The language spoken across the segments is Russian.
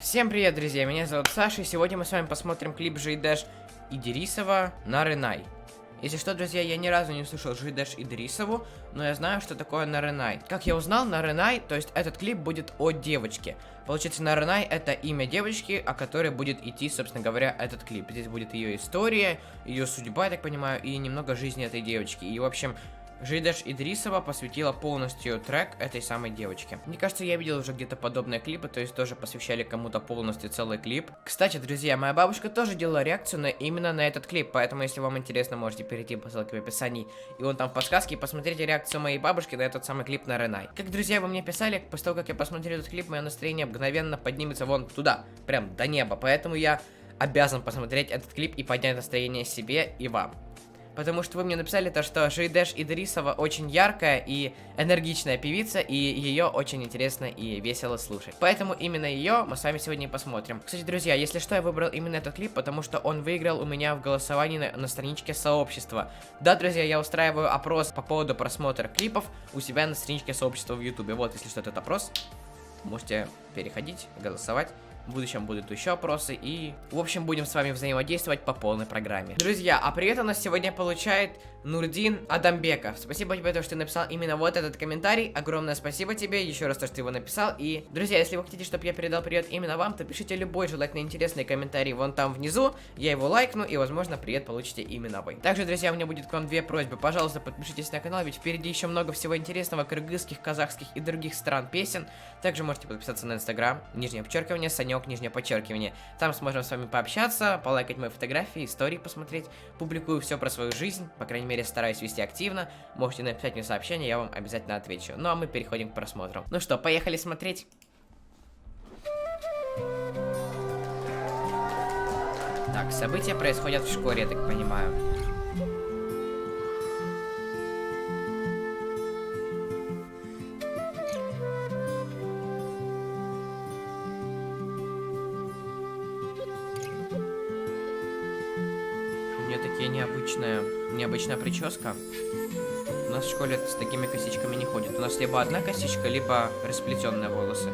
Всем привет, друзья, меня зовут Саша, и сегодня мы с вами посмотрим клип Жидэш Идрисова «Нарынай». Если что, друзья, я ни разу не слышал Жидэш Идрисову, но я знаю, что такое Нарынай. Как я узнал, Нарынай, то есть этот клип будет о девочке. Получается, Нарынай — это имя девочки, о которой будет идти, собственно говоря, этот клип. Здесь будет ее история, ее судьба, я так понимаю, и немного жизни этой девочки. И, в общем, Жидэш Идрисова посвятила полностью трек этой самой девочке. Мне кажется, я видел уже где-то подобные клипы, то есть тоже посвящали кому-то полностью целый клип. Кстати, друзья, моя бабушка тоже делала реакцию именно на этот клип, поэтому, если вам интересно, можете перейти по ссылке в описании и вон там в подсказке и посмотрите реакцию моей бабушки на этот самый клип Нарынай. Как, друзья, вы мне писали, после того, как я посмотрел этот клип, мое настроение мгновенно поднимется вон туда, прям до неба, поэтому я обязан посмотреть этот клип и поднять настроение себе и вам. Потому что вы мне написали то, что Жидэш Идрисова очень яркая и энергичная певица, и ее очень интересно и весело слушать. Поэтому именно ее мы с вами сегодня и посмотрим. Кстати, друзья, если что, я выбрал именно этот клип, потому что он выиграл у меня в голосовании на страничке сообщества. Да, друзья, я устраиваю опрос по поводу просмотра клипов у себя на страничке сообщества в ютубе. Вот, если что, этот опрос, можете переходить, голосовать. В будущем будут еще опросы и, в общем, будем с вами взаимодействовать по полной программе. Друзья, а привет у нас сегодня получает Нурдин Адамбеков. Спасибо тебе, что ты написал именно вот этот комментарий. Огромное спасибо тебе, еще раз, что ты его написал. И, друзья, если вы хотите, чтобы я передал привет именно вам, то пишите любой желательно интересный комментарий вон там внизу. Я его лайкну, и, возможно, привет получите именно вы. Также, друзья, у меня будет к вам две просьбы. Пожалуйста, подпишитесь на канал, ведь впереди еще много всего интересного, кыргызских, казахских и других стран песен. Также можете подписаться на инстаграм, нижнее подчеркивание, Санек, нижнее подчеркивание. Там сможем с вами пообщаться, полайкать мои фотографии, истории посмотреть. Публикую все про свою жизнь, по крайней мере, стараюсь вести активно. Можете написать мне сообщение, я вам обязательно отвечу. Ну а мы переходим к просмотру. Ну что, поехали смотреть. Так, события происходят в школе, я так понимаю. У меня такие необычная прическа. У нас в школе с такими косичками не ходят. У нас либо одна косичка, либо расплетенные волосы.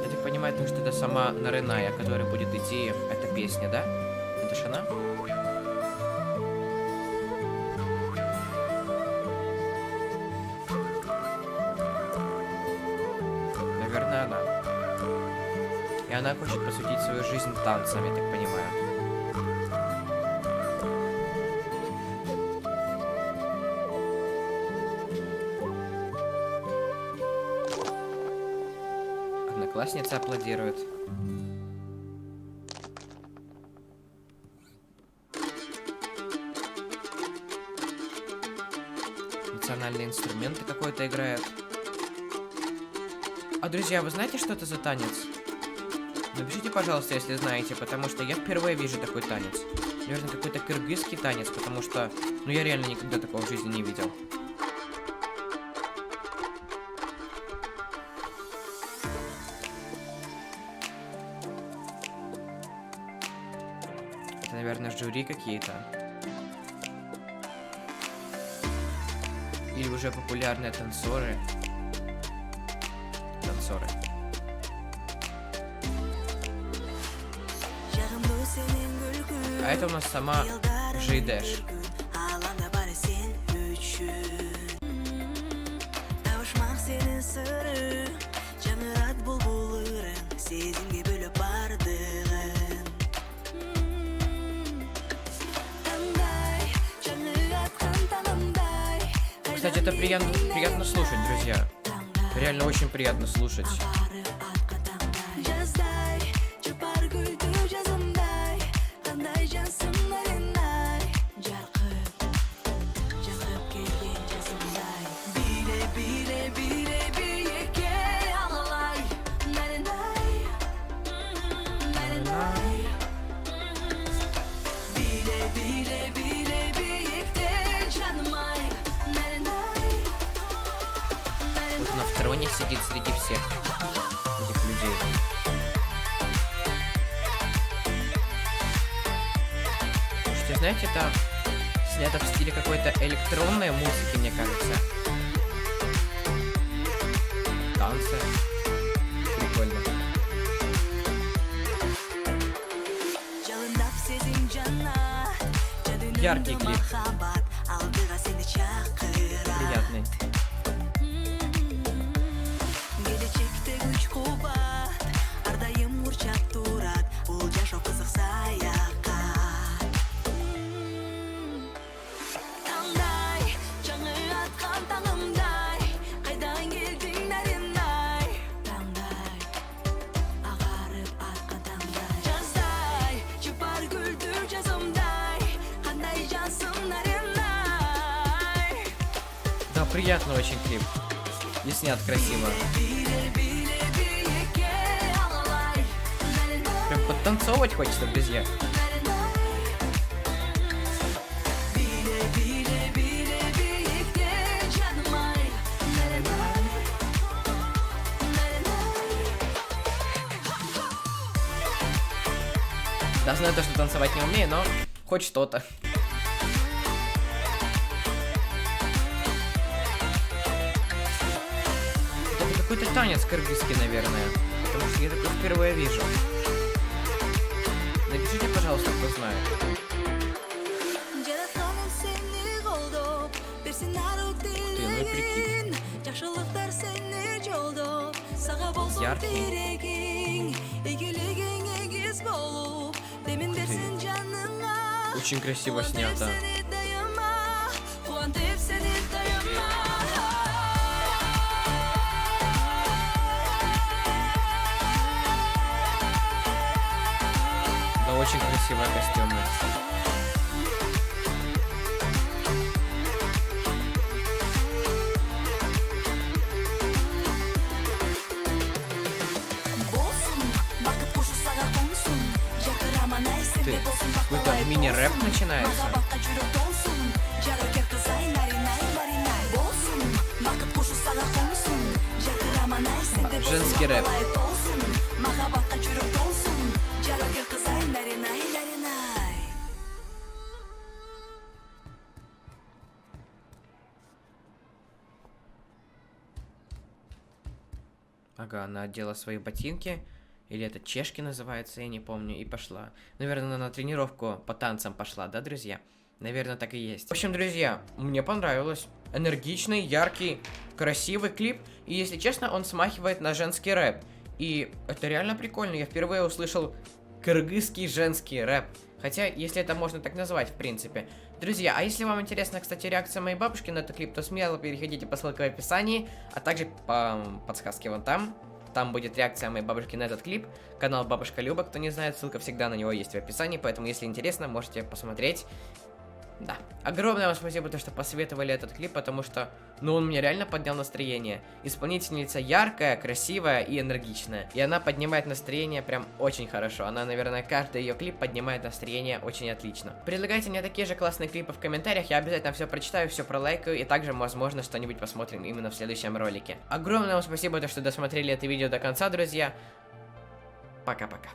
Я так понимаю, что это сама Нарынай, о которой будет идти эта песня, да? Это ж она? Наверное, она. И она хочет посвятить свою жизнь танцам, я так понимаю. Одноклассница аплодирует. Национальные инструменты какой-то играют. А, друзья, вы знаете, что это за танец? Напишите, пожалуйста, если знаете, потому что я впервые вижу такой танец. Наверное, какой-то кыргызский танец, потому что, ну, я реально никогда такого в жизни не видел. Это, наверное, жюри какие-то. Или уже популярные танцоры. А это у нас сама Жидэш. Кстати, это приятно слушать, друзья. Реально очень приятно слушать. Вот она в троне сидит среди всех этих людей. Слушайте, знаете, это снято в стиле какой-то электронной музыки, мне кажется. Танцы. Прикольно. Яркий клип. Приятный. Да, приятный очень клип. И снят красиво. Прям подтанцовывать хочется, друзья. Да, знаю то, что танцевать не умею, но хоть что-то. Это какой-то танец кыргызский, наверное. Потому что я такой впервые вижу. Напишите, пожалуйста, кто знает. Ты, ну и прикинь. Яркий. Очень красиво снято. Да, очень красивые костюмы. Ты, какой-то мини-рэп начинается. Женский рэп. Ага, она одела свои ботинки. Или это чешки называется, я не помню, и пошла. Наверное, она на тренировку по танцам пошла, да, друзья? Наверное, так и есть. В общем, друзья, мне понравилось. Энергичный, яркий, красивый клип. И, если честно, он смахивает на женский рэп. И это реально прикольно. Я впервые услышал кыргызский женский рэп. Хотя, если это можно так назвать, в принципе. Друзья, а если вам интересна, кстати, реакция моей бабушки на этот клип, то смело переходите по ссылке в описании, а также по подсказке вон там. Там будет реакция моей бабушки на этот клип. Канал Бабушка Люба, кто не знает, ссылка всегда на него есть в описании, поэтому, если интересно, можете посмотреть. Да. Огромное вам спасибо, то, что посоветовали этот клип, потому что, ну, он мне реально поднял настроение. Исполнительница яркая, красивая и энергичная. И она поднимает настроение прям очень хорошо. Она, наверное, каждый ее клип поднимает настроение очень отлично. Предлагайте мне такие же классные клипы в комментариях, я обязательно все прочитаю, все пролайкаю, и также, возможно, что-нибудь посмотрим именно в следующем ролике. Огромное вам спасибо, то, что досмотрели это видео до конца, друзья. Пока-пока.